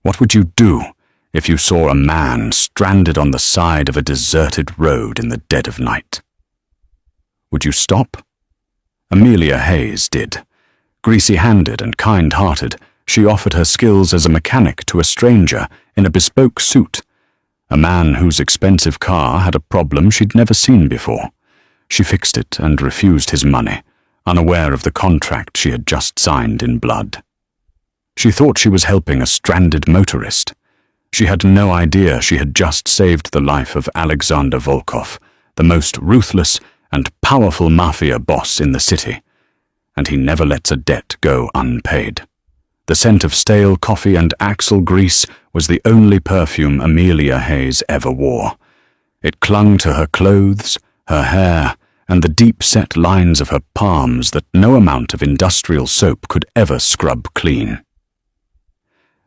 What would you do if you saw a man stranded on the side of a deserted road in the dead of night? Would you stop? Amelia Hayes did. Greasy-handed and kind-hearted, she offered her skills as a mechanic to a stranger in a bespoke suit, a man whose expensive car had a problem she'd never seen before. She fixed it and refused his money, unaware of the contract she had just signed in blood. She thought she was helping a stranded motorist. She had no idea she had just saved the life of Alexander Volkov, the most ruthless and powerful mafia boss in the city, and he never lets a debt go unpaid. The scent of stale coffee and axle grease was the only perfume Amelia Hayes ever wore. It clung to her clothes, her hair, and the deep-set lines of her palms that no amount of industrial soap could ever scrub clean.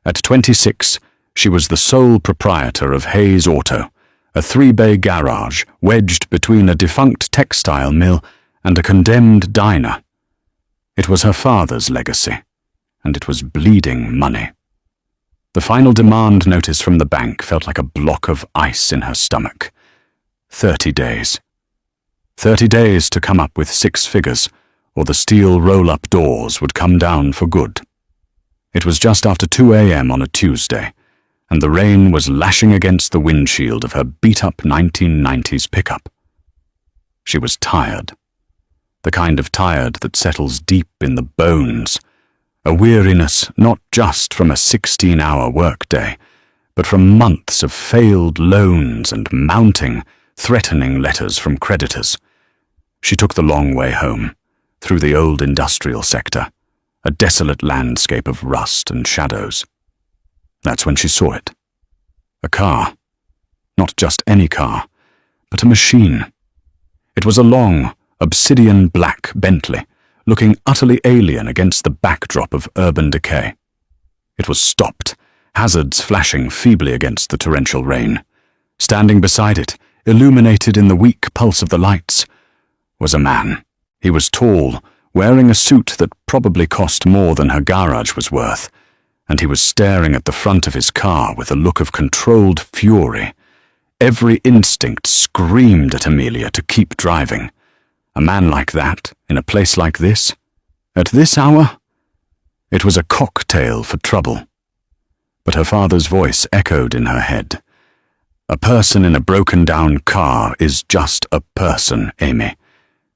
At 26, she was the sole proprietor of Hayes Auto, a 3-bay garage wedged between a defunct textile mill and a condemned diner. It was her father's legacy, and it was bleeding money. The final demand notice from the bank felt like a block of ice in her stomach. 30 days. 30 days to come up with 6 figures, or the steel roll-up doors would come down for good. It was just after 2 a.m. on a Tuesday, and the rain was lashing against the windshield of her beat-up 1990s pickup. She was tired. The kind of tired that settles deep in the bones, a weariness not just from a 16-hour workday, but from months of failed loans and mounting, threatening letters from creditors. She took the long way home, through the old industrial sector, a desolate landscape of rust and shadows. That's when she saw it. A car. Not just any car, but a machine. It was a long, obsidian black Bentley, looking utterly alien against the backdrop of urban decay. It was stopped, hazards flashing feebly against the torrential rain. Standing beside it, illuminated in the weak pulse of the lights, was a man. He was tall, wearing a suit that probably cost more than her garage was worth, and he was staring at the front of his car with a look of controlled fury. Every instinct screamed at Amelia to keep driving. A man like that, in a place like this, at this hour? It was a cocktail for trouble. But her father's voice echoed in her head. A person in a broken-down car is just a person, Amy.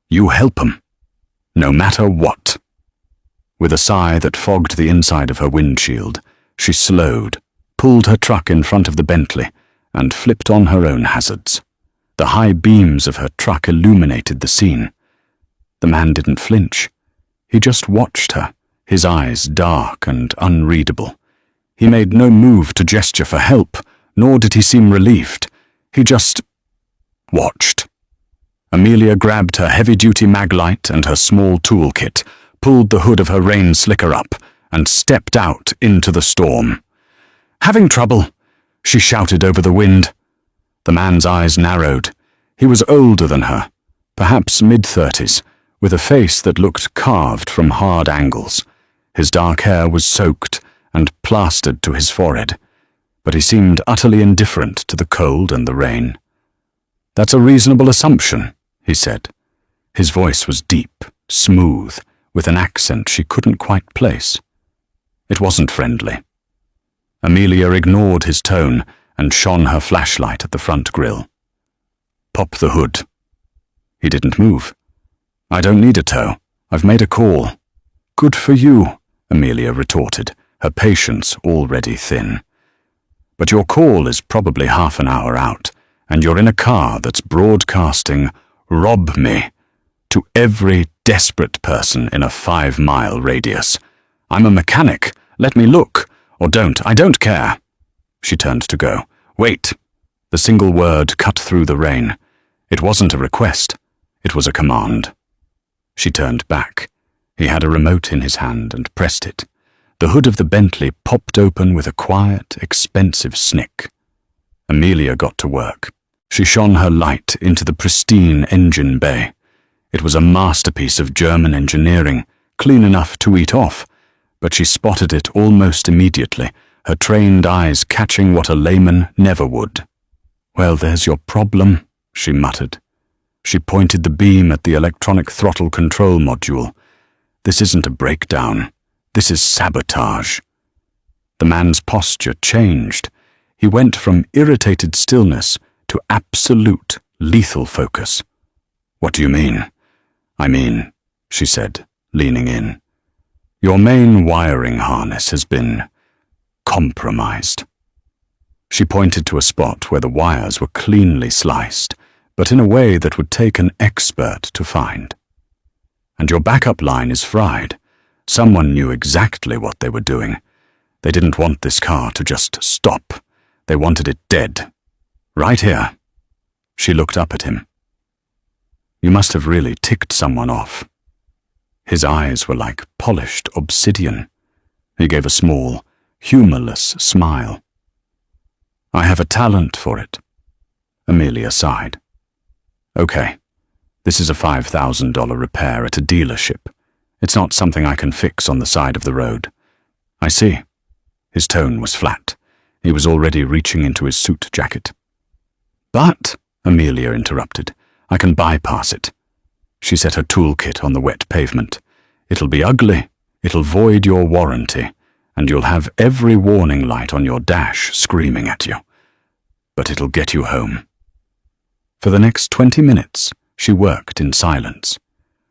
You help 'em, no matter what. With a sigh that fogged the inside of her windshield, she slowed, pulled her truck in front of the Bentley, and flipped on her own hazards. The high beams of her truck illuminated the scene. The man didn't flinch. He just watched her, his eyes dark and unreadable. He made no move to gesture for help, nor did he seem relieved. He just watched. Amelia grabbed her heavy-duty maglite and her small toolkit, pulled the hood of her rain slicker up, and stepped out into the storm. "Having trouble," she shouted over the wind. The man's eyes narrowed. He was older than her, perhaps mid-30s, with a face that looked carved from hard angles. His dark hair was soaked and plastered to his forehead, but he seemed utterly indifferent to the cold and the rain. "That's a reasonable assumption," he said. His voice was deep, smooth, with an accent she couldn't quite place. It wasn't friendly. Amelia ignored his tone and shone her flashlight at the front grille. "Pop the hood." He didn't move. "I don't need a tow. I've made a call." "Good for you," Amelia retorted, her patience already thin. "But your call is probably half an hour out, and you're in a car that's broadcasting 'Rob me' to every desperate person in a 5-mile radius. I'm a mechanic. Let me look. Or don't. I don't care." She turned to go. "Wait." The single word cut through the rain. It wasn't a request. It was a command. She turned back. He had a remote in his hand and pressed it. The hood of the Bentley popped open with a quiet, expensive snick. Amelia got to work. She shone her light into the pristine engine bay. It was a masterpiece of German engineering, clean enough to eat off, but she spotted it almost immediately her trained eyes catching what a layman never would. "Well, there's your problem," she muttered. She pointed the beam at the electronic throttle control module. "This isn't a breakdown. This is sabotage." The man's posture changed. He went from irritated stillness to absolute, lethal focus. "What do you mean?" "I mean," she said, leaning in, "your main wiring harness has been compromised." She pointed to a spot where the wires were cleanly sliced, but in a way that would take an expert to find. "And your backup line is fried. Someone knew exactly what they were doing. They didn't want this car to just stop. They wanted it dead. Right here." She looked up at him. "You must have really ticked someone off." His eyes were like polished obsidian. He gave a small, humorless smile. "I have a talent for it." Amelia sighed. "Okay, this is a $5,000 repair at a dealership. It's not something I can fix on the side of the road." "I see." His tone was flat. He was already reaching into his suit jacket. "But," Amelia interrupted, "I can bypass it." She set her toolkit on the wet pavement. "It'll be ugly. It'll void your warranty, and you'll have every warning light on your dash screaming at you. But it'll get you home." For the next 20 minutes, she worked in silence.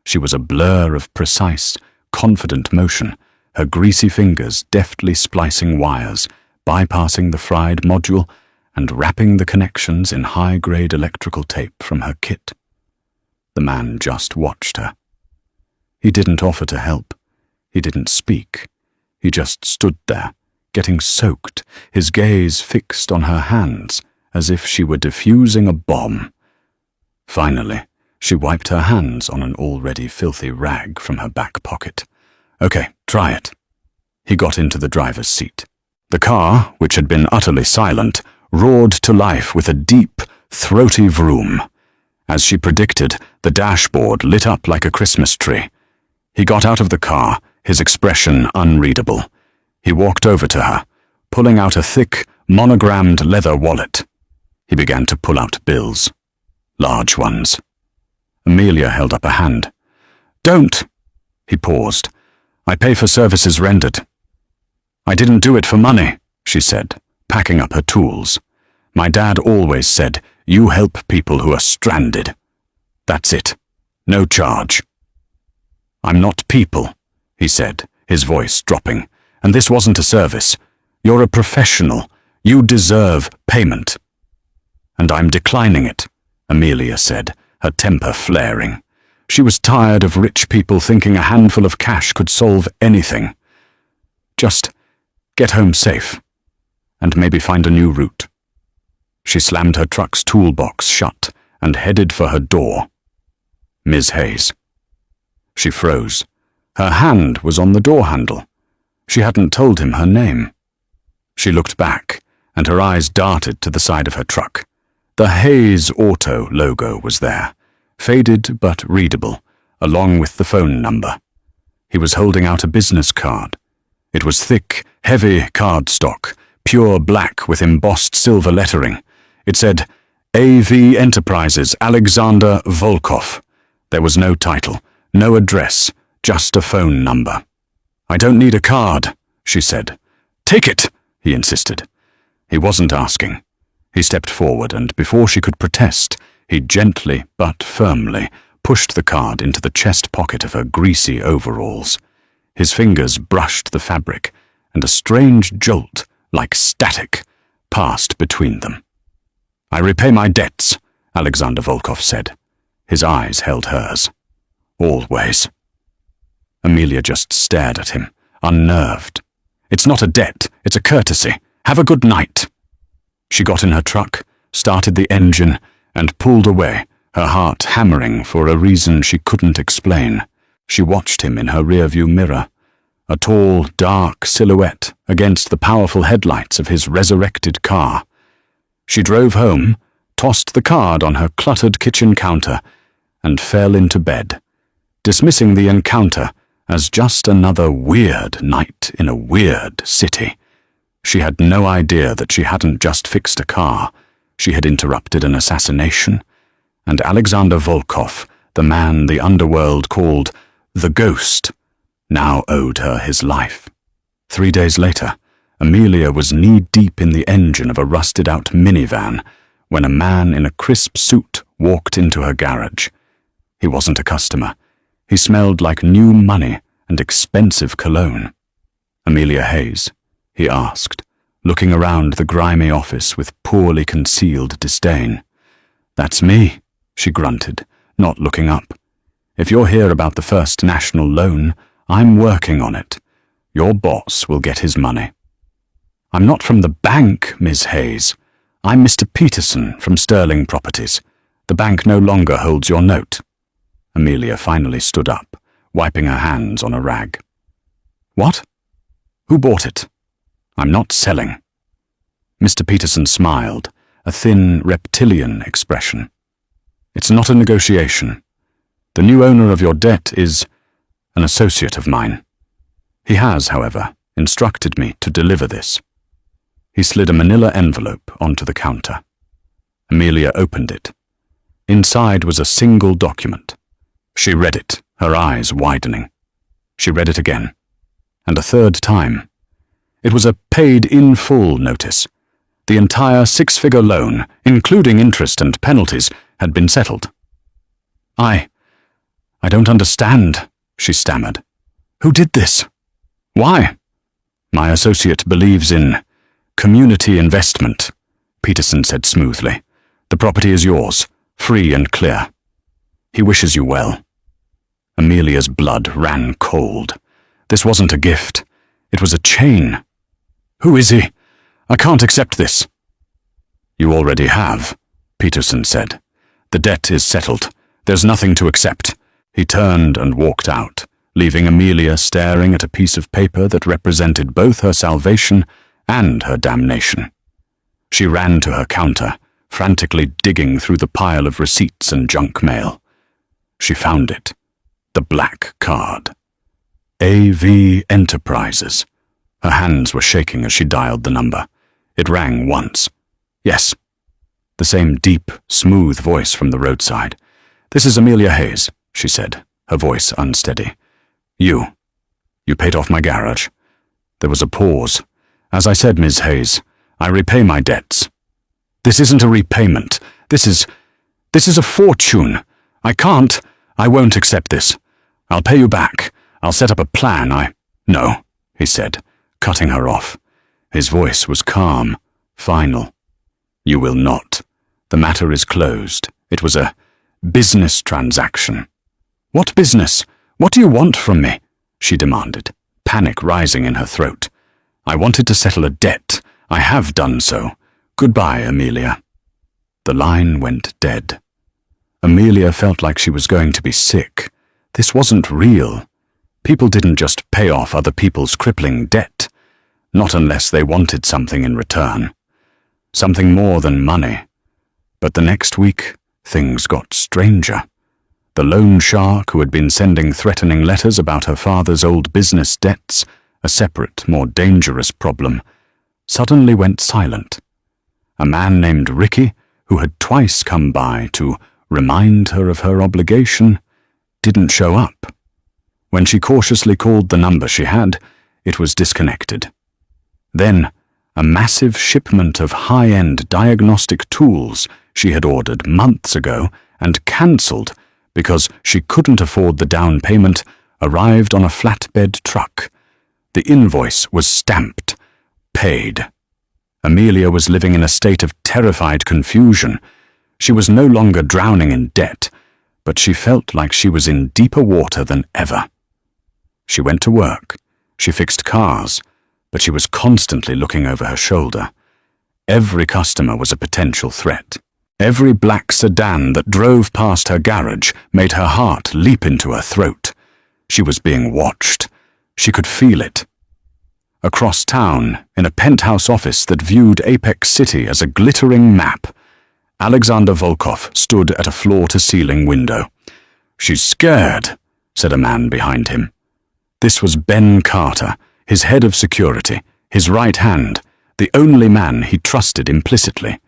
She was a blur of precise, confident motion, her greasy fingers deftly splicing wires, bypassing the fried module, and wrapping the connections in high-grade electrical tape from her kit. The man just watched her. He didn't offer to help. He didn't speak. He just stood there, getting soaked, his gaze fixed on her hands, as if she were defusing a bomb. Finally, she wiped her hands on an already filthy rag from her back pocket. "Okay, try it." He got into the driver's seat. The car, which had been utterly silent, roared to life with a deep, throaty vroom. As she predicted, the dashboard lit up like a Christmas tree. He got out of the car, his expression unreadable. He walked over to her, pulling out a thick, monogrammed leather wallet. He began to pull out bills. Large ones. Amelia held up a hand. "Don't!" He paused. "I pay for services rendered." "I didn't do it for money," she said, packing up her tools. "My dad always said, you help people who are stranded. That's it. No charge." "I'm not people," he said, his voice dropping. "And this wasn't a service. You're a professional. You deserve payment." "And I'm declining it," Amelia said, her temper flaring. She was tired of rich people thinking a handful of cash could solve anything. "Just get home safe, and maybe find a new route." She slammed her truck's toolbox shut and headed for her door. "Ms. Hayes." She froze. Her hand was on the door handle. She hadn't told him her name. She looked back, and her eyes darted to the side of her truck. The Hayes Auto logo was there, faded but readable, along with the phone number. He was holding out a business card. It was thick, heavy cardstock, pure black with embossed silver lettering. It said, "A.V. Enterprises, Alexander Volkov." There was no title, no address, just a phone number. "I don't need a card," she said. "Take it," he insisted. He wasn't asking. He stepped forward, and before she could protest, he gently but firmly pushed the card into the chest pocket of her greasy overalls. His fingers brushed the fabric, and a strange jolt, like static, passed between them. "I repay my debts," Alexander Volkov said. His eyes held hers. "Always." Amelia just stared at him, unnerved. "It's not a debt, it's a courtesy. Have a good night." She got in her truck, started the engine, and pulled away, her heart hammering for a reason she couldn't explain. She watched him in her rearview mirror, a tall, dark silhouette against the powerful headlights of his resurrected car. She drove home, tossed the card on her cluttered kitchen counter, and fell into bed, dismissing the encounter as just another weird night in a weird city. She had no idea that she hadn't just fixed a car. She had interrupted an assassination, and Alexander Volkov, the man the underworld called the Ghost, now owed her his life. 3 days later, Amelia was knee-deep in the engine of a rusted-out minivan when a man in a crisp suit walked into her garage. He wasn't a customer. He smelled like new money and expensive cologne. "Amelia Hayes?" he asked, looking around the grimy office with poorly concealed disdain. "That's me," she grunted, not looking up. "If you're here about the First National loan, I'm working on it. Your boss will get his money." "I'm not from the bank, Ms. Hayes. I'm Mr. Peterson from Sterling Properties. The bank no longer holds your note." Amelia finally stood up, wiping her hands on a rag. "What? Who bought it? I'm not selling." Mr. Peterson smiled, a thin, reptilian expression. "It's not a negotiation. The new owner of your debt is an associate of mine. He has, however, instructed me to deliver this." He slid a manila envelope onto the counter. Amelia opened it. Inside was a single document. She read it, her eyes widening. She read it again, and a third time. It was a paid-in-full notice. The entire 6-figure loan, including interest and penalties, had been settled. I don't understand," she stammered. "Who did this? Why?" "My associate believes in community investment," Peterson said smoothly. "The property is yours, free and clear. He wishes you well." Amelia's blood ran cold. This wasn't a gift. It was a chain. "Who is he? I can't accept this." "You already have," Peterson said. "The debt is settled. There's nothing to accept." He turned and walked out, leaving Amelia staring at a piece of paper that represented both her salvation and her damnation. She ran to her counter, frantically digging through the pile of receipts and junk mail. She found it. The black card. AV Enterprises. Her hands were shaking as she dialed the number. It rang once. "Yes." The same deep, smooth voice from the roadside. "This is Amelia Hayes," she said, her voice unsteady. You paid off my garage." There was a pause. "As I said, Ms. Hayes, I repay my debts." "This isn't a repayment. This is a fortune. I won't accept this. I'll pay you back. I'll set up a plan. No," he said, cutting her off. His voice was calm, final. "You will not. The matter is closed. It was a business transaction." "What business? What do you want from me?" she demanded, panic rising in her throat. "I wanted to settle a debt. I have done so. Goodbye, Amelia." The line went dead. Amelia felt like she was going to be sick. This wasn't real. People didn't just pay off other people's crippling debt. Not unless they wanted something in return. Something more than money. But the next week, things got stranger. The loan shark who had been sending threatening letters about her father's old business debts, a separate, more dangerous problem, suddenly went silent. A man named Ricky, who had twice come by to remind her of her obligation, didn't show up. When she cautiously called the number she had, it was disconnected. Then, a massive shipment of high-end diagnostic tools she had ordered months ago and cancelled because she couldn't afford the down payment arrived on a flatbed truck. The invoice was stamped, paid. Amelia was living in a state of terrified confusion. She was no longer drowning in debt, but she felt like she was in deeper water than ever. She went to work. She fixed cars, but she was constantly looking over her shoulder. Every customer was a potential threat. Every black sedan that drove past her garage made her heart leap into her throat. She was being watched. She could feel it. Across town, in a penthouse office that viewed Apex City as a glittering map, Alexander Volkov stood at a floor-to-ceiling window. "She's scared," said a man behind him. This was Ben Carter, his head of security, his right hand, the only man he trusted implicitly.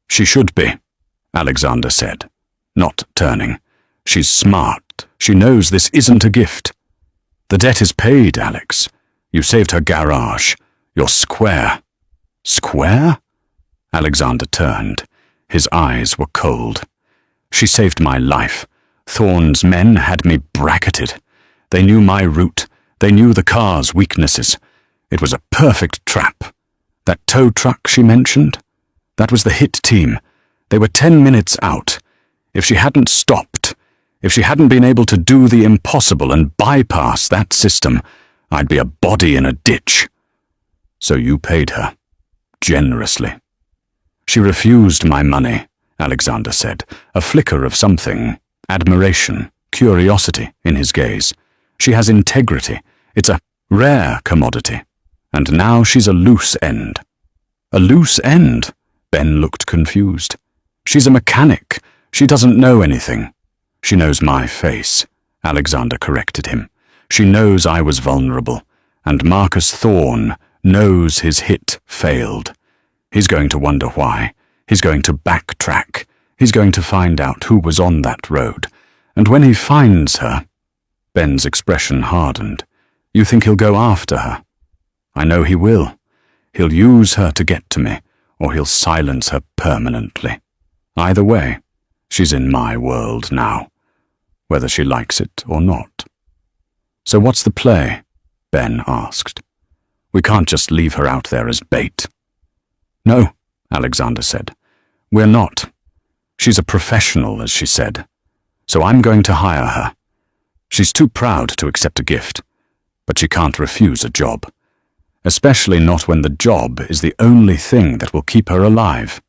"She should be," Alexander said, not turning. "She's smart. She knows this isn't a gift. The debt is paid, Alex. You saved her garage. You're square." "Square?" Alexander turned. His eyes were cold. "She saved my life. Thorne's men had me bracketed. They knew my route. They knew the car's weaknesses. It was a perfect trap. That tow truck she mentioned? That was the hit team. They were 10 minutes out. If she hadn't stopped, if she hadn't been able to do the impossible and bypass that system, I'd be a body in a ditch." "So you paid her. Generously." "She refused my money," Alexander said, a flicker of something, admiration, curiosity in his gaze. "She has integrity. It's a rare commodity. And now she's a loose end." "A loose end?" Ben looked confused. "She's a mechanic. She doesn't know anything." "She knows my face," Alexander corrected him. "She knows I was vulnerable, and Marcus Thorne knows his hit failed. He's going to wonder why. He's going to backtrack. He's going to find out who was on that road. And when he finds her—" Ben's expression hardened. "You think he'll go after her?" "I know he will. He'll use her to get to me, or he'll silence her permanently. Either way, she's in my world now, whether she likes it or not." "So what's the play?" Ben asked. "We can't just leave her out there as bait." "No," Alexander said. "We're not. She's a professional, as she said. So I'm going to hire her. She's too proud to accept a gift, but she can't refuse a job. Especially not when the job is the only thing that will keep her alive."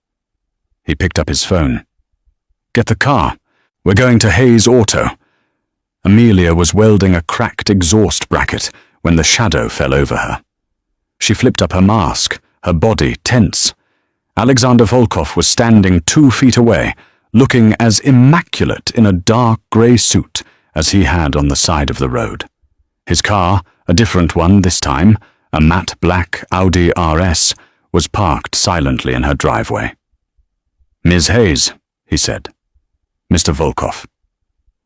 He picked up his phone. "Get the car. We're going to Hayes Auto." Amelia was welding a cracked exhaust bracket when the shadow fell over her. She flipped up her mask, her body tense. Alexander Volkov was standing 2 feet away, looking as immaculate in a dark grey suit as he had on the side of the road. His car, a different one this time, a matte black Audi RS, was parked silently in her driveway. "Ms. Hayes," he said. "Mr. Volkov."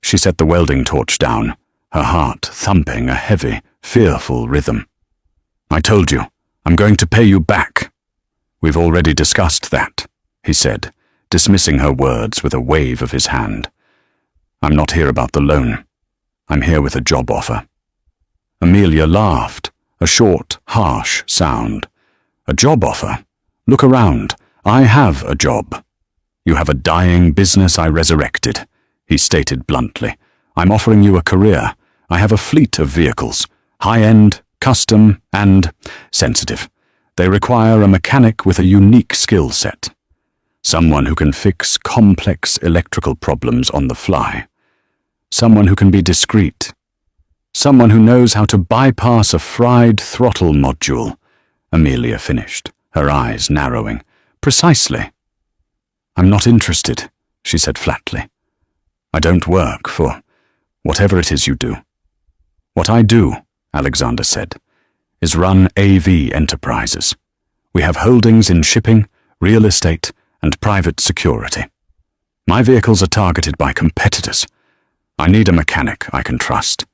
She set the welding torch down, her heart thumping a heavy, fearful rhythm. "I told you, I'm going to pay you back." "We've already discussed that," he said, dismissing her words with a wave of his hand. "I'm not here about the loan. I'm here with a job offer." Amelia laughed, a short, harsh sound. "A job offer? Look around. I have a job." "You have a dying business I resurrected," he stated bluntly. "I'm offering you a career. I have a fleet of vehicles, high-end, custom, and sensitive. They require a mechanic with a unique skill set. Someone who can fix complex electrical problems on the fly. Someone who can be discreet. Someone who knows how to bypass a fried throttle module," Amelia finished, her eyes narrowing. "Precisely." "I'm not interested," she said flatly. "I don't work for whatever it is you do." "What I do," Alexander said, "is run AV Enterprises. We have holdings in shipping, real estate, and private security. My vehicles are targeted by competitors. I need a mechanic I can trust.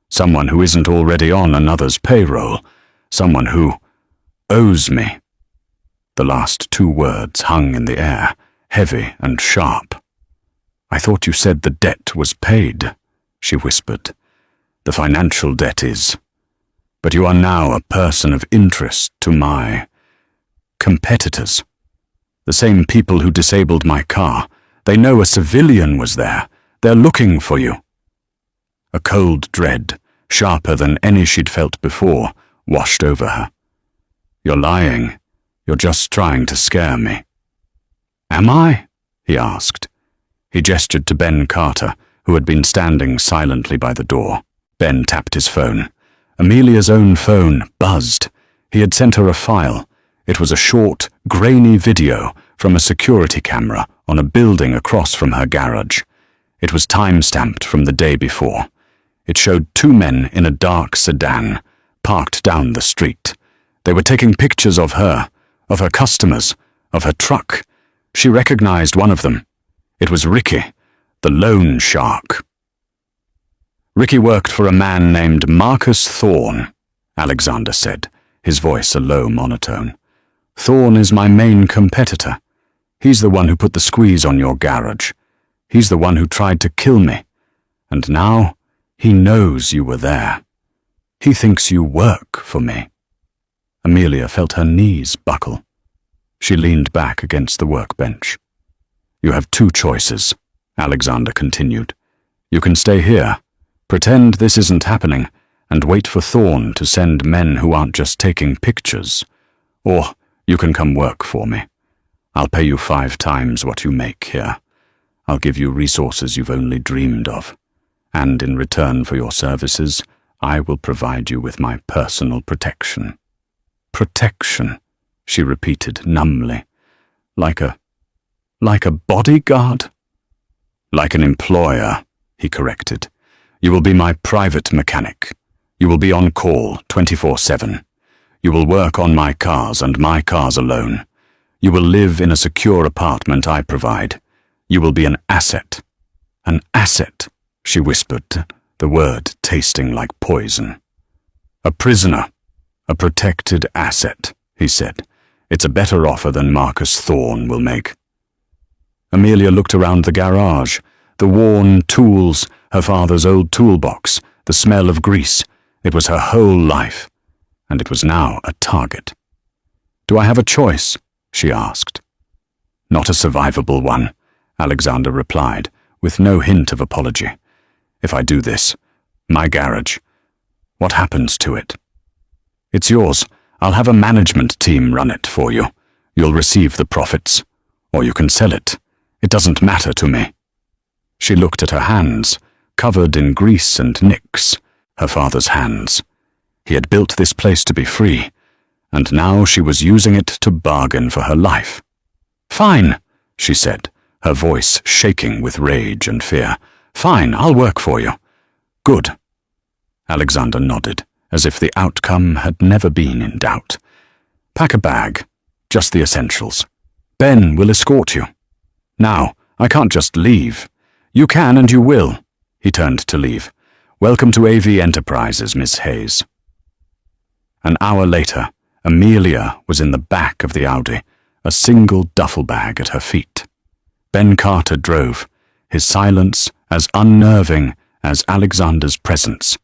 Someone who isn't already on another's payroll. Someone who owes me." The last 2 words hung in the air, heavy and sharp. "I thought you said the debt was paid," she whispered. "The financial debt is. But you are now a person of interest to my competitors. The same people who disabled my car. They know a civilian was there. They're looking for you." A cold dread, sharper than any she'd felt before, washed over her. "You're lying. You're just trying to scare me." "Am I?" he asked. He gestured to Ben Carter, who had been standing silently by the door. Ben tapped his phone. Amelia's own phone buzzed. He had sent her a file. It was a short, grainy video from a security camera on a building across from her garage. It was time-stamped from the day before. It showed 2 men in a dark sedan, parked down the street. They were taking pictures of her customers, of her truck. She recognized one of them. It was Ricky, the loan shark. Ricky worked for a man named Marcus Thorne, Alexander said, his voice a low monotone. Thorne is my main competitor. He's the one who put the squeeze on your garage. He's the one who tried to kill me. And now he knows you were there. He thinks you work for me. Amelia felt her knees buckle. She leaned back against the workbench. You have two choices, Alexander continued. You can stay here, pretend this isn't happening, and wait for Thorne to send men who aren't just taking pictures. Or you can come work for me. I'll pay you 5 times what you make here. I'll give you resources you've only dreamed of. And in return for your services, I will provide you with my personal protection. Protection, she repeated numbly. Like a bodyguard? Like an employer, he corrected. You will be my private mechanic. You will be on call 24/7. You will work on my cars and my cars alone. You will live in a secure apartment I provide. You will be an asset. An asset, she whispered, the word tasting like poison. A prisoner. A protected asset, he said. It's a better offer than Marcus Thorne will make. Amelia looked around the garage, the worn tools, her father's old toolbox, the smell of grease. It was her whole life, and it was now a target. Do I have a choice? She asked. Not a survivable one, Alexander replied, with no hint of apology. If I do this, my garage, what happens to it? It's yours. I'll have a management team run it for you. You'll receive the profits, or you can sell it. It doesn't matter to me. She looked at her hands, covered in grease and nicks, her father's hands. He had built this place to be free, and now she was using it to bargain for her life. Fine, she said, her voice shaking with rage and fear. Fine, I'll work for you. Good. Alexander nodded, as if the outcome had never been in doubt. Pack a bag, just the essentials. Ben will escort you. Now, I can't just leave. You can and you will. He turned to leave. Welcome to AV Enterprises, Miss Hayes. An hour later, Amelia was in the back of the Audi, a single duffel bag at her feet. Ben Carter drove, his silence as unnerving as Alexander's presence.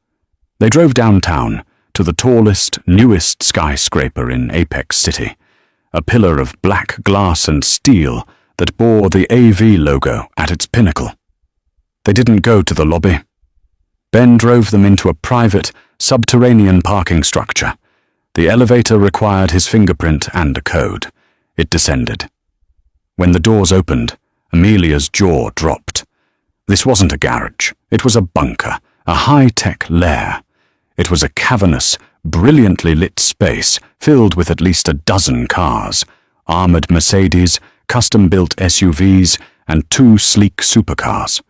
They drove downtown to the tallest, newest skyscraper in Apex City, a pillar of black glass and steel that bore the AV logo at its pinnacle. They didn't go to the lobby. Ben drove them into a private, subterranean parking structure. The elevator required his fingerprint and a code. It descended. When the doors opened, Amelia's jaw dropped. This wasn't a garage. It was a bunker, a high-tech lair. It was a cavernous, brilliantly lit space filled with at least a dozen cars, armored Mercedes, custom-built SUVs, and 2 sleek supercars.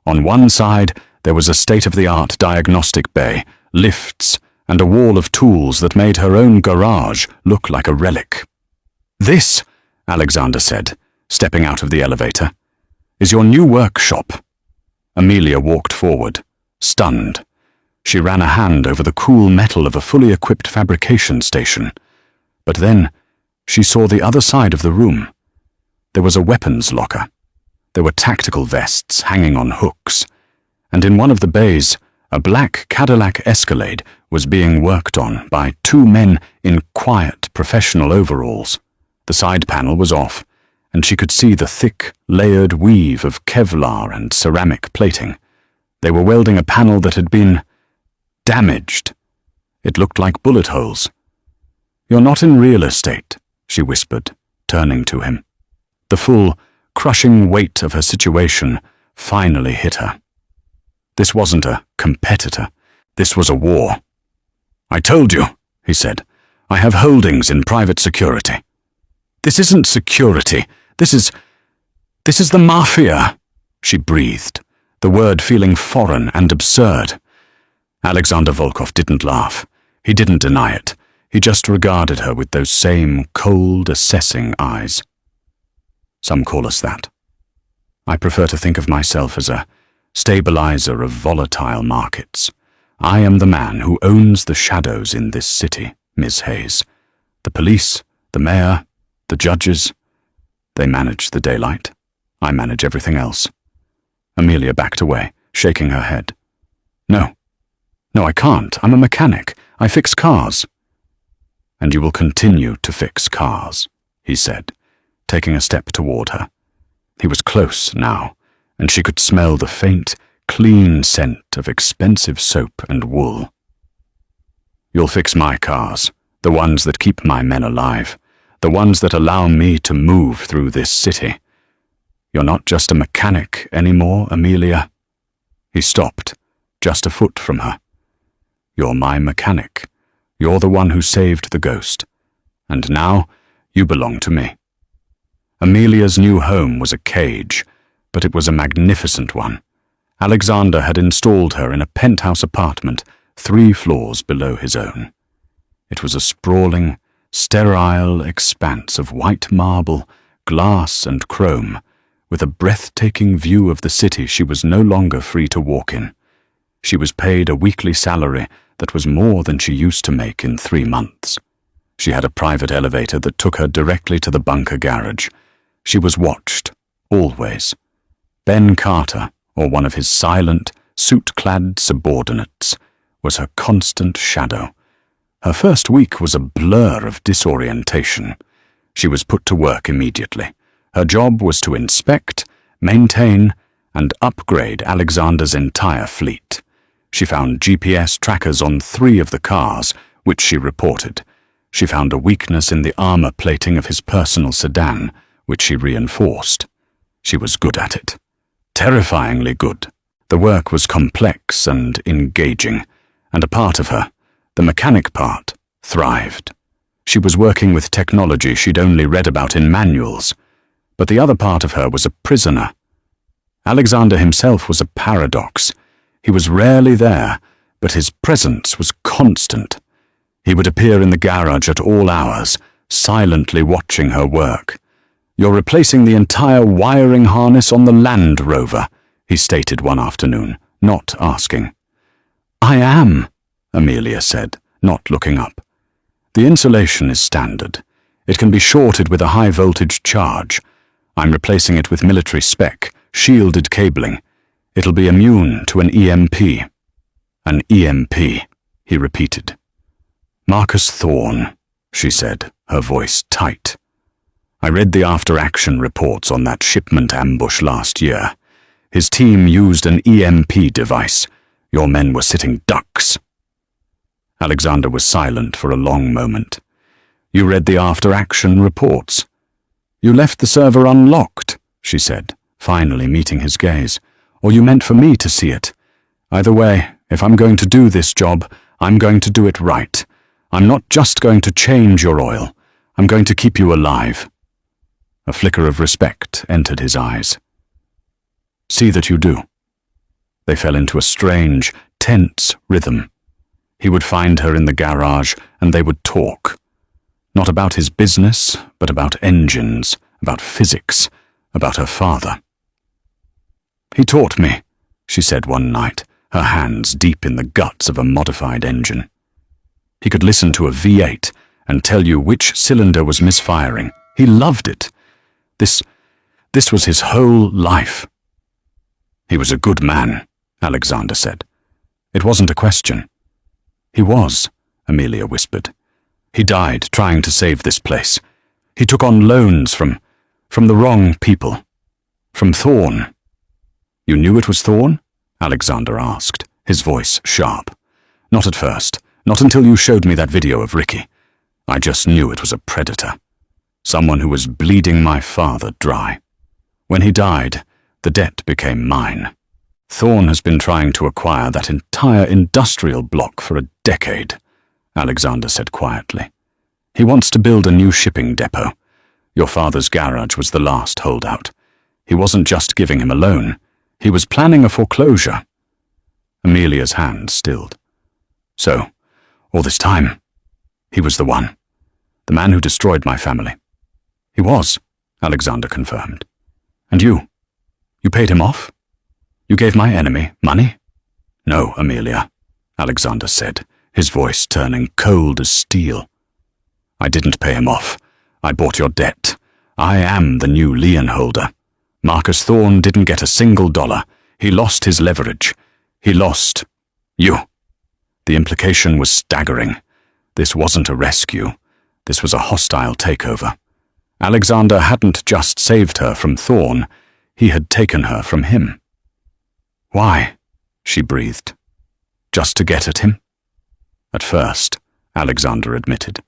On one side, there was a state-of-the-art diagnostic bay, lifts, and a wall of tools that made her own garage look like a relic. This, Alexander said, stepping out of the elevator, is your new workshop. Amelia walked forward, stunned. She ran a hand over the cool metal of a fully equipped fabrication station. But then, she saw the other side of the room. There was a weapons locker. There were tactical vests hanging on hooks. And in one of the bays, a black Cadillac Escalade was being worked on by 2 men in quiet, professional overalls. The side panel was off, and she could see the thick, layered weave of Kevlar and ceramic plating. They were welding a panel that had been damaged. It looked like bullet holes. You're not in real estate, she whispered, turning to him. The full, crushing weight of her situation finally hit her. This wasn't a competitor. This was a war. I told you, he said. I have holdings in private security. This isn't security. This is the mafia, she breathed, the word feeling foreign and absurd. Alexander Volkov didn't laugh. He didn't deny it. He just regarded her with those same cold, assessing eyes. Some call us that. I prefer to think of myself as a stabilizer of volatile markets. I am the man who owns the shadows in this city, Miss Hayes. The police, the mayor, the judges, they manage the daylight. I manage everything else. Amelia backed away, shaking her head. No, I can't. I'm a mechanic. I fix cars. And you will continue to fix cars, he said, taking a step toward her. He was close now, and she could smell the faint, clean scent of expensive soap and wool. You'll fix my cars, the ones that keep my men alive, the ones that allow me to move through this city. You're not just a mechanic anymore, Amelia. He stopped, just a foot from her. You're my mechanic. You're the one who saved the ghost. And now, you belong to me. Amelia's new home was a cage, but it was a magnificent one. Alexander had installed her in a penthouse apartment 3 floors below his own. It was a sprawling, sterile expanse of white marble, glass and chrome, with a breathtaking view of the city she was no longer free to walk in. She was paid a weekly salary that was more than she used to make in 3 months. She had a private elevator that took her directly to the bunker garage. She was watched, always. Ben Carter, or one of his silent, suit-clad subordinates, was her constant shadow. Her first week was a blur of disorientation. She was put to work immediately. Her job was to inspect, maintain, and upgrade Alexander's entire fleet. She found GPS trackers on 3 of the cars, which she reported. She found a weakness in the armor plating of his personal sedan, which she reinforced. She was good at it. Terrifyingly good. The work was complex and engaging, and a part of her, the mechanic part, thrived. She was working with technology she'd only read about in manuals, but the other part of her was a prisoner. Alexander himself was a paradox. He was rarely there, but his presence was constant. He would appear in the garage at all hours, silently watching her work. "You're replacing the entire wiring harness on the Land Rover," he stated one afternoon, not asking. "I am," Amelia said, not looking up. "The insulation is standard. It can be shorted with a high-voltage charge. I'm replacing it with military spec, shielded cabling. It'll be immune to an EMP. An EMP, he repeated. "Marcus Thorne," she said, her voice tight. "I read the after-action reports on that shipment ambush last year. His team used an EMP device. Your men were sitting ducks." Alexander was silent for a long moment. "You read the after-action reports?" "You left the server unlocked," she said, finally meeting his gaze. "Or you meant for me to see it. Either way, if I'm going to do this job, I'm going to do it right. I'm not just going to change your oil. I'm going to keep you alive." A flicker of respect entered his eyes. "See that you do." They fell into a strange, tense rhythm. He would find her in the garage, and they would talk. Not about his business, but about engines, about physics, about her father. "He taught me," she said one night, her hands deep in the guts of a modified engine. "He could listen to a V8 and tell you which cylinder was misfiring. He loved it. This was his whole life." "He was a good man," Alexander said. "It wasn't a question." "He was," Amelia whispered. "He died trying to save this place. He took on loans from the wrong people. From Thorne." "You knew it was Thorne?" Alexander asked, his voice sharp. "Not at first. Not until you showed me that video of Ricky. I just knew it was a predator. Someone who was bleeding my father dry. When he died, the debt became mine. Thorne has been trying to acquire that entire industrial block for a decade," Alexander said quietly. "He wants to build a new shipping depot. Your father's garage was the last holdout. He wasn't just giving him a loan. He was planning a foreclosure." Amelia's hand stilled. "So, all this time, He was the one. The man who destroyed my family. He was, Alexander confirmed. And you? You paid him off? You gave my enemy money? No, Amelia, Alexander said, his voice turning cold as steel. I didn't pay him off. I bought your debt. I am the new lien holder. Marcus Thorne didn't get a single dollar. He lost his leverage. He lost you. The implication was staggering. This wasn't a rescue. This was a hostile takeover. Alexander hadn't just saved her from Thorne. He had taken her from him. Why? She breathed. Just to get at him? At first, Alexander admitted,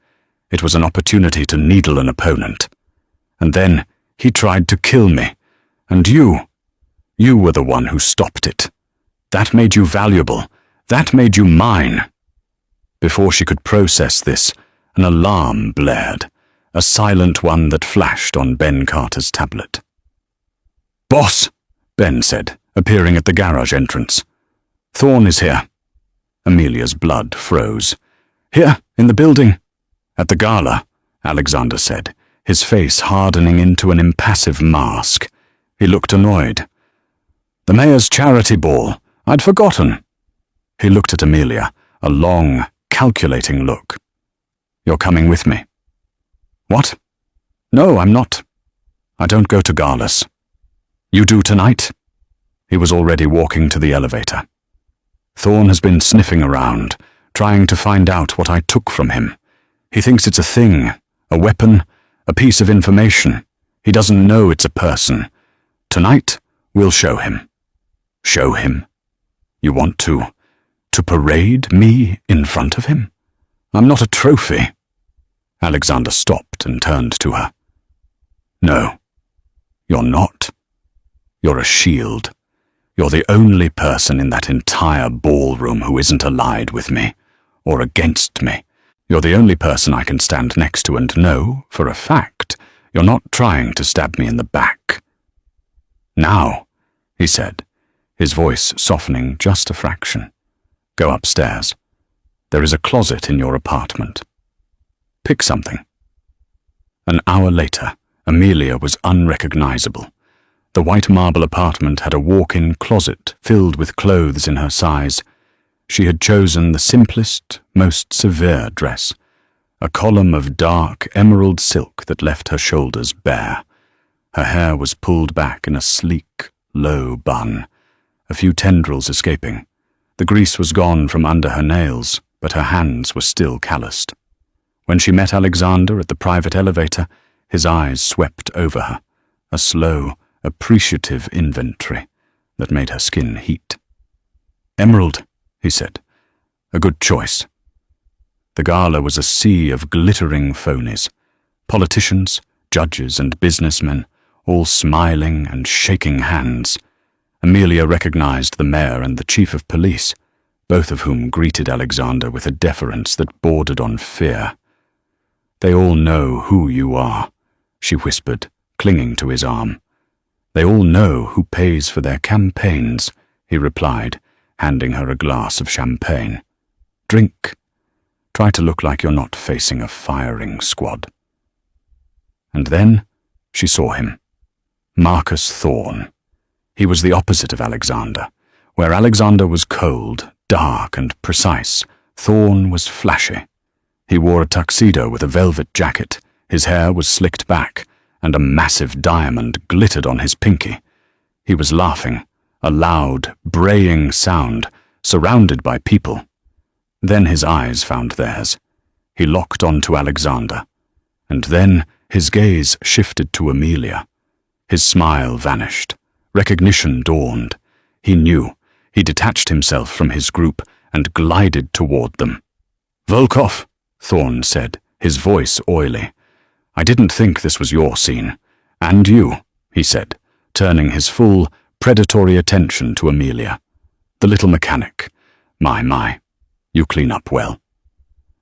it was an opportunity to needle an opponent. And then he tried to kill me. And you were the one who stopped it. That made you valuable. That made you mine. Before she could process this, an alarm blared, a silent one that flashed on Ben Carter's tablet. Boss, Ben said, appearing at the garage entrance. Thorne is here. Amelia's blood froze. Here, in the building. At the gala, Alexander said, his face hardening into an impassive mask. He looked annoyed. The mayor's charity ball. I'd forgotten. He looked at Amelia, a long, calculating look. You're coming with me. What? No, I'm not. I don't go to galas. You do tonight? He was already walking to the elevator. Thorne has been sniffing around, trying to find out what I took from him. He thinks it's a thing, a weapon, a piece of information. He doesn't know it's a person. Tonight, we'll show him. Show him? You want to parade me in front of him? I'm not a trophy. Alexander stopped and turned to her. No, you're not. You're a shield. You're the only person in that entire ballroom who isn't allied with me, or against me. You're the only person I can stand next to and know, for a fact, you're not trying to stab me in the back. Now, he said, his voice softening just a fraction. Go upstairs. There is a closet in your apartment. Pick something. An hour later, Amelia was unrecognizable. The white marble apartment had a walk-in closet filled with clothes in her size. She had chosen the simplest, most severe dress, a column of dark emerald silk that left her shoulders bare. Her hair was pulled back in a sleek, low bun, a few tendrils escaping. The grease was gone from under her nails, but her hands were still calloused. When she met Alexander at the private elevator, his eyes swept over her, a slow, appreciative inventory that made her skin heat. Emerald, he said. A good choice. The gala was a sea of glittering phonies, politicians, judges, and businessmen, all smiling and shaking hands. Amelia recognized the mayor and the chief of police, both of whom greeted Alexander with a deference that bordered on fear. They all know who you are, she whispered, clinging to his arm. They all know who pays for their campaigns, he replied, handing her a glass of champagne. Drink. Try to look like you're not facing a firing squad. And then she saw him. Marcus Thorne. He was the opposite of Alexander. Where Alexander was cold, dark, and precise, Thorne was flashy. He wore a tuxedo with a velvet jacket, his hair was slicked back, and a massive diamond glittered on his pinky. He was laughing, a loud, braying sound, surrounded by people. Then his eyes found theirs. He locked onto Alexander. And then his gaze shifted to Amelia. His smile vanished. Recognition dawned. He knew. He detached himself from his group and glided toward them. Volkov, Thorne said, his voice oily. I didn't think this was your scene. And you, he said, turning his full, predatory attention to Amelia. The little mechanic. My, you clean up well.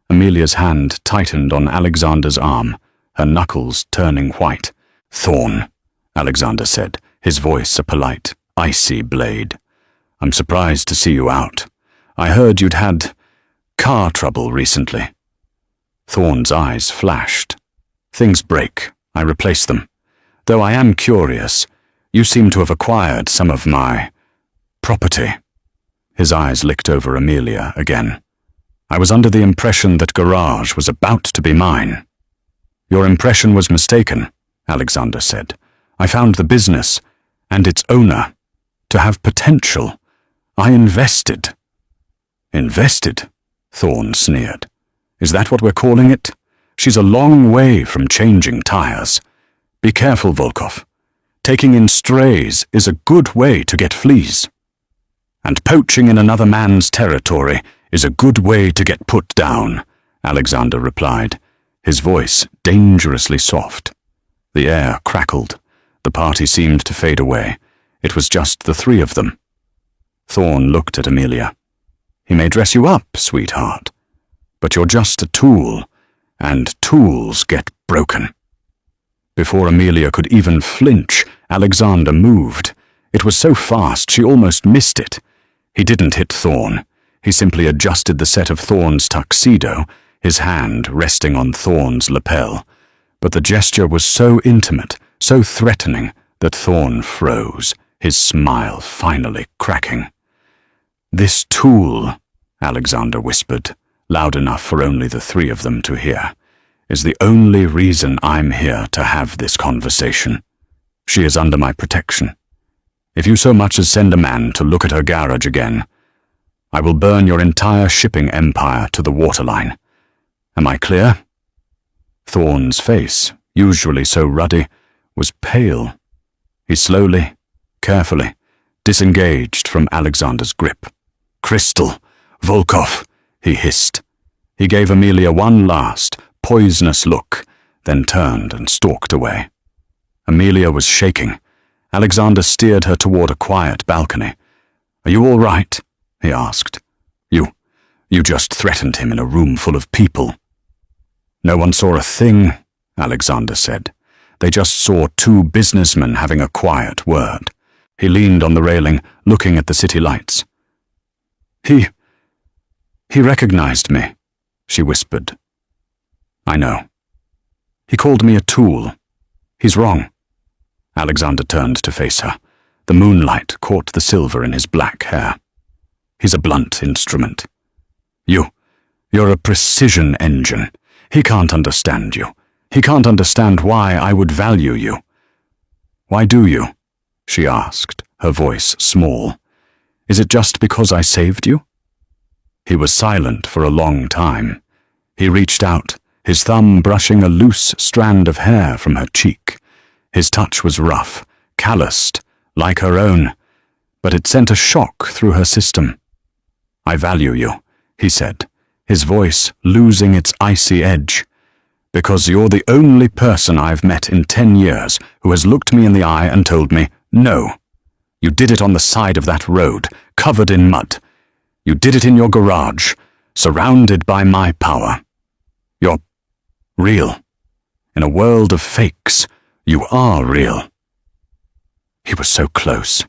Amelia's hand tightened on Alexander's arm, her knuckles turning white. Thorne, Alexander said, his voice a polite, icy blade. I'm surprised to see you out. I heard you'd had car trouble recently. Thorn's eyes flashed. Things break. I replace them. Though I am curious, you seem to have acquired some of my property. His eyes licked over Amelia again. I was under the impression that Garage was about to be mine. Your impression was mistaken, Alexander said. I found the business, and its owner, to have potential. I invested. Invested? Thorn sneered. Is that what we're calling it? She's a long way from changing tires. Be careful, Volkov. Taking in strays is a good way to get fleas. And poaching in another man's territory is a good way to get put down, Alexander replied, his voice dangerously soft. The air crackled. The party seemed to fade away. It was just the three of them. Thorn looked at Amelia. He may dress you up, sweetheart, but you're just a tool, and tools get broken. Before Amelia could even flinch, Alexander moved. It was so fast she almost missed it. He didn't hit Thorn. He simply adjusted the set of Thorn's tuxedo, his hand resting on Thorn's lapel. But the gesture was so intimate, so threatening, that Thorn froze, his smile finally cracking. This tool, Alexander whispered, loud enough for only the three of them to hear, is the only reason I'm here to have this conversation. She is under my protection. If you so much as send a man to look at her garage again, I will burn your entire shipping empire to the waterline. Am I clear? Thorn's face, usually so ruddy, was pale. He slowly, carefully, disengaged from Alexander's grip. Crystal, Volkov, he hissed. He gave Amelia one last, poisonous look, then turned and stalked away. Amelia was shaking. Alexander steered her toward a quiet balcony. Are you all right? He asked. You just threatened him in a room full of people. No one saw a thing, Alexander said. They just saw two businessmen having a quiet word. He leaned on the railing, looking at the city lights. He recognized me, she whispered. I know. He called me a tool. He's wrong. Alexander turned to face her. The moonlight caught the silver in his black hair. He's a blunt instrument. You're a precision engine. He can't understand you. He can't understand why I would value you. Why do you? She asked, her voice small. Is it just because I saved you? He was silent for a long time. He reached out, his thumb brushing a loose strand of hair from her cheek. His touch was rough, calloused, like her own, but it sent a shock through her system. I value you, he said, his voice losing its icy edge, because you're the only person I've met in 10 years who has looked me in the eye and told me, no. You did it on the side of that road, covered in mud. You did it in your garage, surrounded by my power. You're real. In a world of fakes, you are real. He was so close.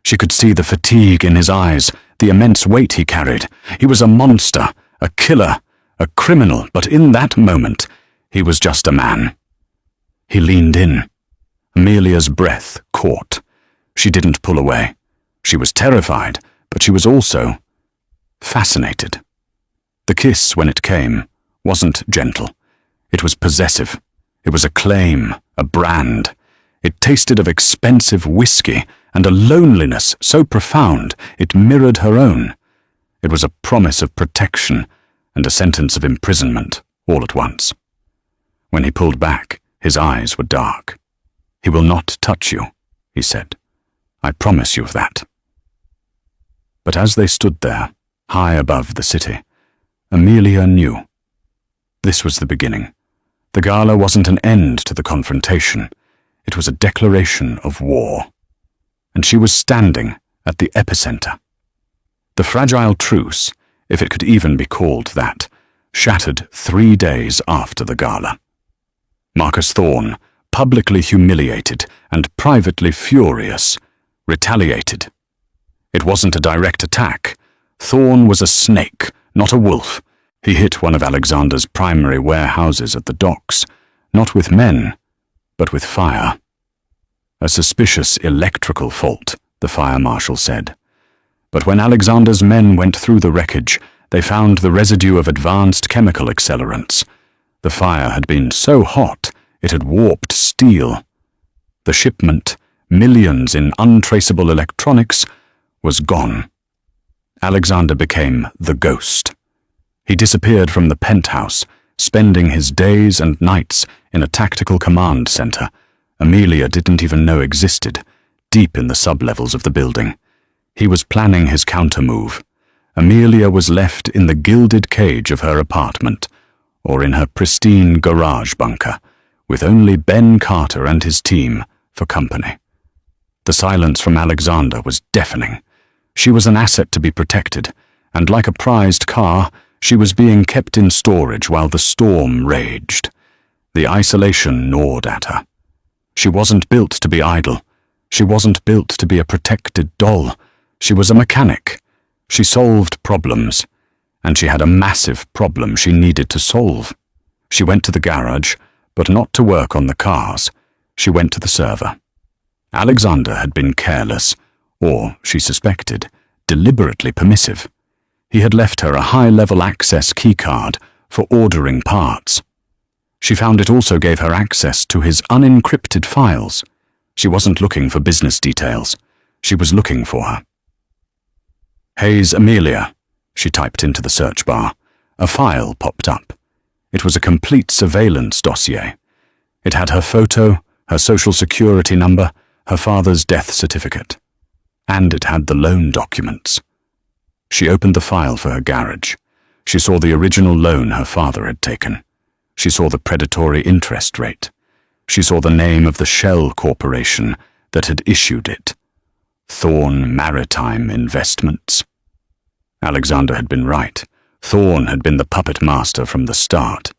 She could see the fatigue in his eyes, the immense weight he carried. He was a monster, a killer, a criminal, but in that moment, he was just a man. He leaned in. Amelia's breath caught. She didn't pull away. She was terrified, but she was also fascinated. The kiss, when it came, wasn't gentle. It was possessive. It was a claim, a brand. It tasted of expensive whiskey and a loneliness so profound it mirrored her own. It was a promise of protection and a sentence of imprisonment all at once. When he pulled back, his eyes were dark. He will not touch you, he said. I promise you of that. But as they stood there, high above the city, Amelia knew. This was the beginning. The gala wasn't an end to the confrontation. It was a declaration of war. And she was standing at the epicenter. The fragile truce, if it could even be called that, shattered 3 days after the gala. Marcus Thorn, publicly humiliated and privately furious, retaliated. It wasn't a direct attack. Thorn was a snake, not a wolf. He hit one of Alexander's primary warehouses at the docks, not with men, but with fire. A suspicious electrical fault, the fire marshal said. But when Alexander's men went through the wreckage, they found the residue of advanced chemical accelerants. The fire had been so hot, it had warped steel. The shipment, millions in untraceable electronics, was gone. Alexander became the ghost. He disappeared from the penthouse, spending his days and nights in a tactical command center Amelia didn't even know existed, deep in the sublevels of the building. He was planning his countermove. Amelia was left in the gilded cage of her apartment, or in her pristine garage bunker, with only Ben Carter and his team for company. The silence from Alexander was deafening. She was an asset to be protected, and like a prized car, she was being kept in storage while the storm raged. The isolation gnawed at her. She wasn't built to be idle. She wasn't built to be a protected doll. She was a mechanic. She solved problems, and she had a massive problem she needed to solve. She went to the garage, but not to work on the cars. She went to the server. Alexander had been careless, or, she suspected, deliberately permissive. He had left her a high-level access keycard for ordering parts. She found it also gave her access to his unencrypted files. She wasn't looking for business details. She was looking for her. Hayes Amelia, she typed into the search bar. A file popped up. It was a complete surveillance dossier. It had her photo, her social security number, her father's death certificate. And it had the loan documents. She opened the file for her garage. She saw the original loan her father had taken. She saw the predatory interest rate. She saw the name of the shell corporation that had issued it. Thorn Maritime Investments. Alexander had been right. Thorn had been the puppet master from the start.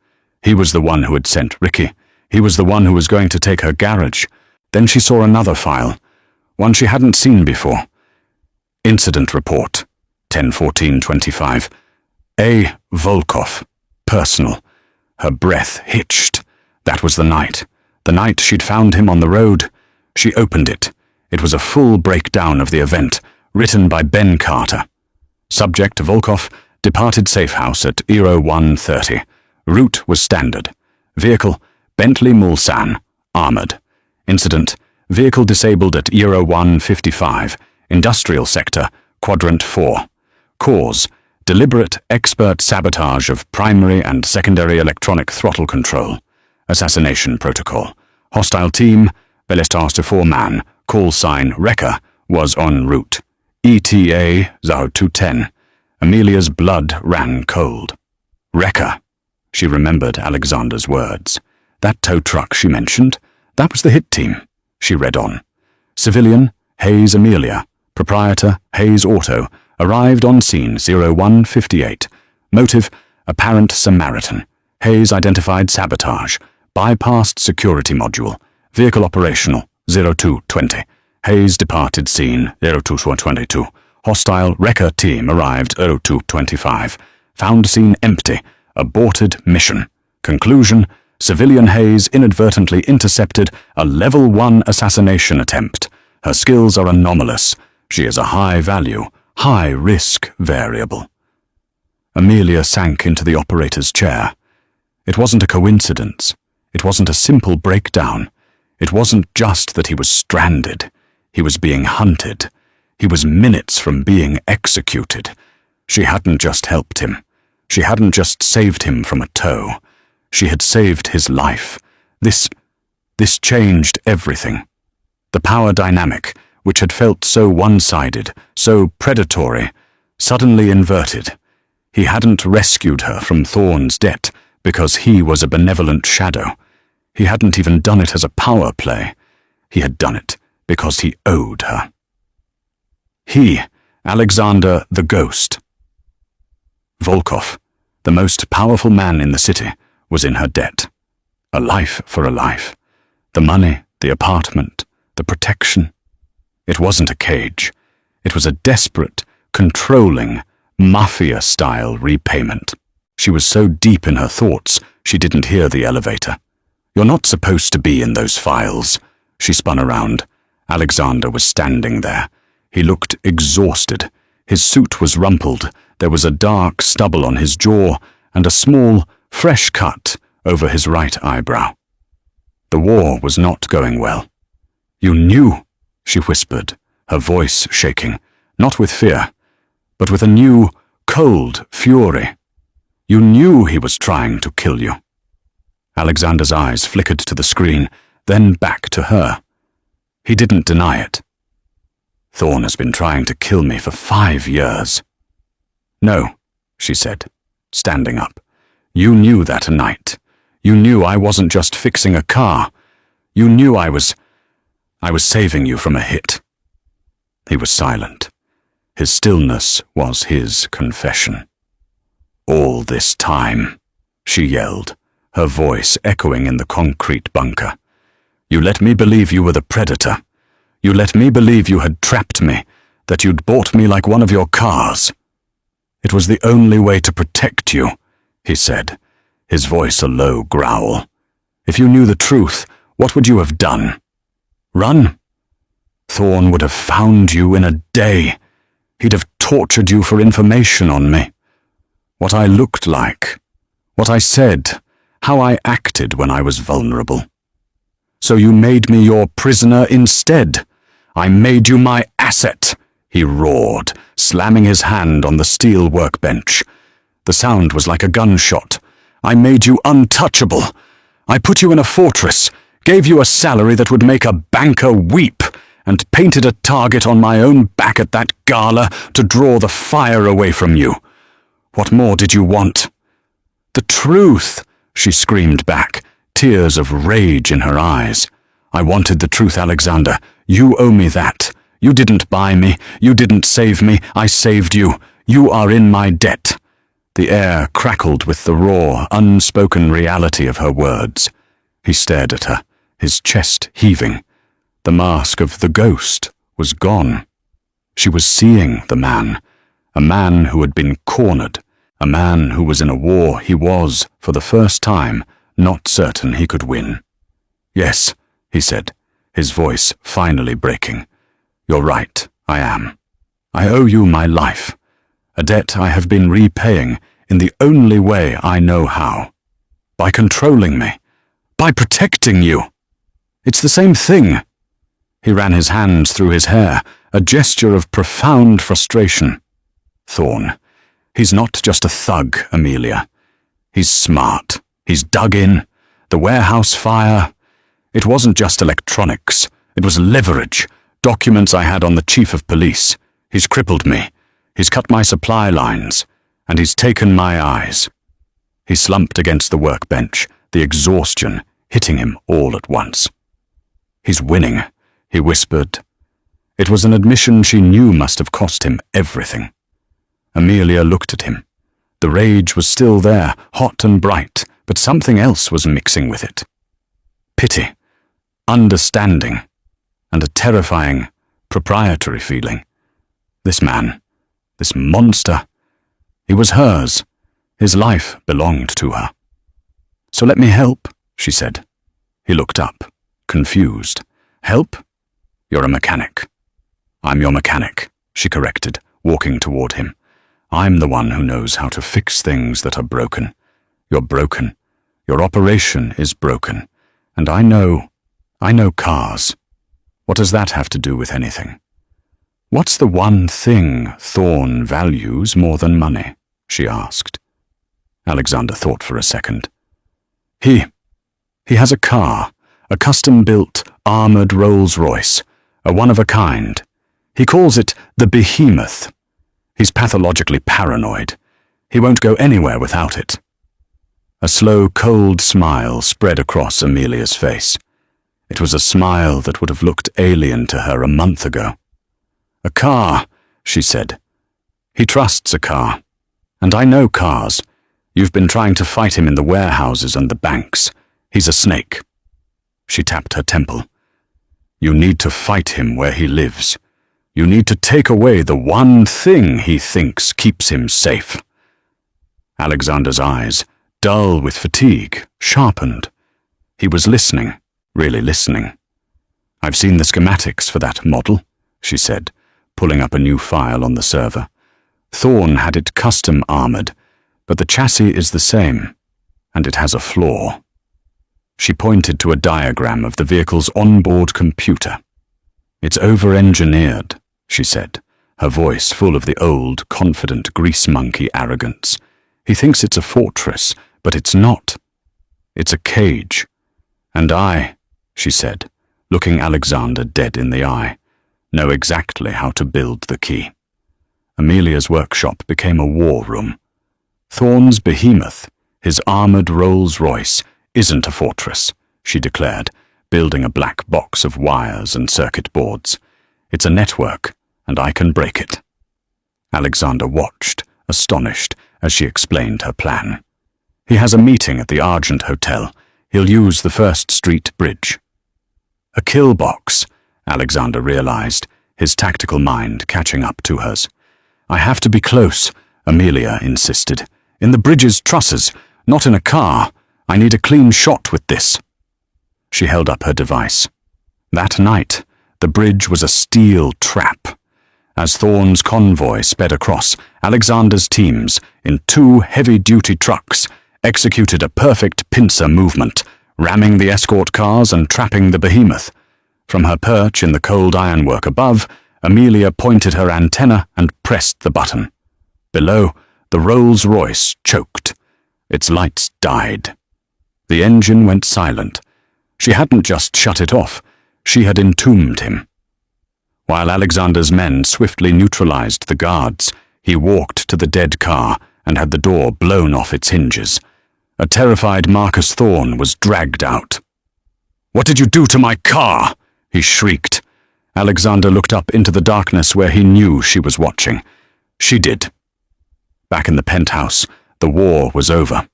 He was the one who had sent Ricky. He was the one who was going to take her garage. Then she saw another file, one she hadn't seen before. Incident report, 10-14-25. A. Volkov, personal. Her breath hitched. That was the night she'd found him on the road. She opened it. It was a full breakdown of the event, written by Ben Carter. Subject Volkov departed safe house at 01:30. Route was standard. Vehicle, Bentley Mulsanne, armored. Incident, vehicle disabled at 01:55. Industrial sector, quadrant 4. Cause, deliberate expert sabotage of primary and secondary electronic throttle control. Assassination protocol. Hostile team, Belestar 4-man, call sign Wrecker, was en route. ETA 0210. Amelia's blood ran cold. Wrecker. She remembered Alexander's words. That tow truck she mentioned, that was the hit team. She read on. Civilian, Hayes Amelia. Proprietor, Hayes Auto. Arrived on scene 01:58. Motive, apparent Samaritan. Hayes identified sabotage. Bypassed security module. Vehicle operational 02:20. Hayes departed scene 02:22. Hostile Wrecker team arrived 02:25. Found scene empty. Aborted mission. Conclusion, civilian Hayes inadvertently intercepted a level 1 assassination attempt. Her skills are anomalous. She is a high-value, high-risk variable. Amelia sank into the operator's chair. It wasn't a coincidence. It wasn't a simple breakdown. It wasn't just that he was stranded. He was being hunted. He was minutes from being executed. She hadn't just helped him. She hadn't just saved him from a tow. She had saved his life. This changed everything. The power dynamic, which had felt so one-sided, so predatory, suddenly inverted. He hadn't rescued her from Thorn's debt because he was a benevolent shadow. He hadn't even done it as a power play. He had done it because he owed her. He, Alexander the Ghost. Volkov, the most powerful man in the city, was in her debt. A life for a life. The money, the apartment, the protection. It wasn't a cage. It was a desperate, controlling, mafia-style repayment. She was so deep in her thoughts, she didn't hear the elevator. "You're not supposed to be in those files." She spun around. Alexander was standing there. He looked exhausted. His suit was rumpled. There was a dark stubble on his jaw and a small, fresh cut over his right eyebrow. The war was not going well. "You knew," she whispered, her voice shaking, not with fear, but with a new, cold fury. "You knew he was trying to kill you." Alexander's eyes flickered to the screen, then back to her. He didn't deny it. "Thorn has been trying to kill me for 5 years. "No," she said, standing up. "You knew that night. You knew I wasn't just fixing a car. You knew I was saving you from a hit." He was silent. His stillness was his confession. "All this time," she yelled, her voice echoing in the concrete bunker. "You let me believe you were the predator. You let me believe you had trapped me, that you'd bought me like one of your cars. It was the only way to protect you," he said, his voice a low growl. "If you knew the truth, what would you have done? Run? Thorn would have found you in a day. He'd have tortured you for information on me. What I looked like, what I said, how I acted when I was vulnerable. So you made me your prisoner instead. I made you my asset," he roared, slamming his hand on the steel workbench. The sound was like a gunshot. "I made you untouchable. I put you in a fortress, gave you a salary that would make a banker weep, and painted a target on my own back at that gala to draw the fire away from you. What more did you want?" "The truth," she screamed back, tears of rage in her eyes. "I wanted the truth, Alexander. You owe me that. You didn't buy me. You didn't save me. I saved you. You are in my debt." The air crackled with the raw, unspoken reality of her words. He stared at her, his chest heaving. The mask of the ghost was gone. She was seeing the man, a man who had been cornered, a man who was in a war he was, for the first time, not certain he could win. "Yes," he said, his voice finally breaking. "You're right, I am. I owe you my life, a debt I have been repaying in the only way I know how. By controlling me, by protecting you. It's the same thing." He ran his hands through his hair, a gesture of profound frustration. "Thorn, he's not just a thug, Amelia. He's smart. He's dug in. The warehouse fire. It wasn't just electronics. It was leverage. Documents I had on the chief of police. He's crippled me. He's cut my supply lines. And he's taken my eyes." He slumped against the workbench, the exhaustion hitting him all at once. "He's winning," he whispered. It was an admission she knew must have cost him everything. Amelia looked at him. The rage was still there, hot and bright, but something else was mixing with it. Pity, understanding, and a terrifying, proprietary feeling. This man, this monster, he was hers. His life belonged to her. "So let me help," she said. He looked up, confused. "Help? You're a mechanic." "I'm your mechanic," she corrected, walking toward him. "I'm the one who knows how to fix things that are broken. You're broken. Your operation is broken. And I know cars. What does that have to do with anything?" "What's the one thing Thorn values more than money?" she asked. Alexander thought for a second. He has a car, a custom-built, armored Rolls-Royce, a one-of-a-kind. He calls it the Behemoth. He's pathologically paranoid. He won't go anywhere without it." A slow, cold smile spread across Amelia's face. It was a smile that would have looked alien to her a month ago. "A car," she said. "He trusts a car. And I know cars. You've been trying to fight him in the warehouses and the banks. He's a snake." She tapped her temple. "You need to fight him where he lives. You need to take away the one thing he thinks keeps him safe." Alexander's eyes, dull with fatigue, sharpened. He was listening, really listening. "I've seen the schematics for that model," she said, pulling up a new file on the server. "Thorn had it custom armored, but the chassis is the same, and it has a flaw." She pointed to a diagram of the vehicle's onboard computer. "It's over-engineered," she said, her voice full of the old, confident grease monkey arrogance. "He thinks it's a fortress, but it's not. It's a cage. And I," she said, looking Alexander dead in the eye, "know exactly how to build the key." Amelia's workshop became a war room. "Thorn's behemoth, his armored Rolls-Royce, isn't a fortress," she declared, building a black box of wires and circuit boards. "It's a network, and I can break it." Alexander watched, astonished, as she explained her plan. "He has a meeting at the Argent Hotel. He'll use the First Street Bridge." "A kill box," Alexander realized, his tactical mind catching up to hers. "I have to be close," Amelia insisted. "In the bridge's trusses, not in a car. I need a clean shot with this." She held up her device. That night, the bridge was a steel trap. As Thorn's convoy sped across, Alexander's teams, in 2 heavy-duty trucks, executed a perfect pincer movement, ramming the escort cars and trapping the behemoth. From her perch in the cold ironwork above, Amelia pointed her antenna and pressed the button. Below, the Rolls-Royce choked. Its lights died. The engine went silent. She hadn't just shut it off, she had entombed him. While Alexander's men swiftly neutralized the guards, he walked to the dead car and had the door blown off its hinges. A terrified Marcus Thorn was dragged out. "What did you do to my car?" he shrieked. Alexander looked up into the darkness where he knew she was watching. She did. Back in the penthouse, the war was over.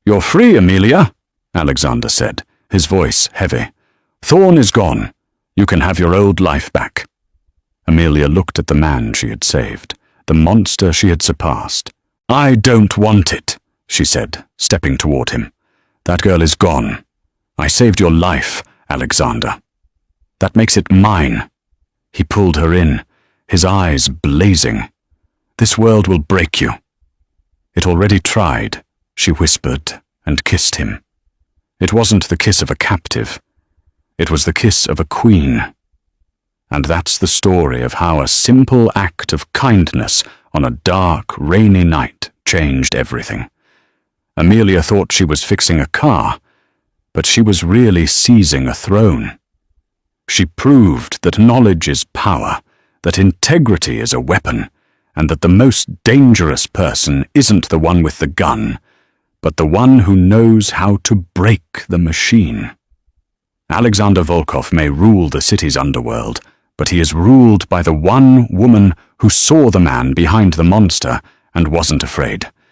"You're free, Amelia," Alexander said, his voice heavy. "Thorn is gone. You can have your old life back." Amelia looked at the man she had saved, the monster she had surpassed. "I don't want it," she said, stepping toward him. "That girl is gone. I saved your life, Alexander. That makes it mine." He pulled her in, his eyes blazing. "This world will break you." "It already tried," she whispered and kissed him. It wasn't the kiss of a captive. It was the kiss of a queen. And that's the story of how a simple act of kindness on a dark, rainy night changed everything. Amelia thought she was fixing a car, but she was really seizing a throne. She proved that knowledge is power, that integrity is a weapon, and that the most dangerous person isn't the one with the gun, but the one who knows how to break the machine. Alexander Volkov may rule the city's underworld, but he is ruled by the one woman who saw the man behind the monster and wasn't afraid.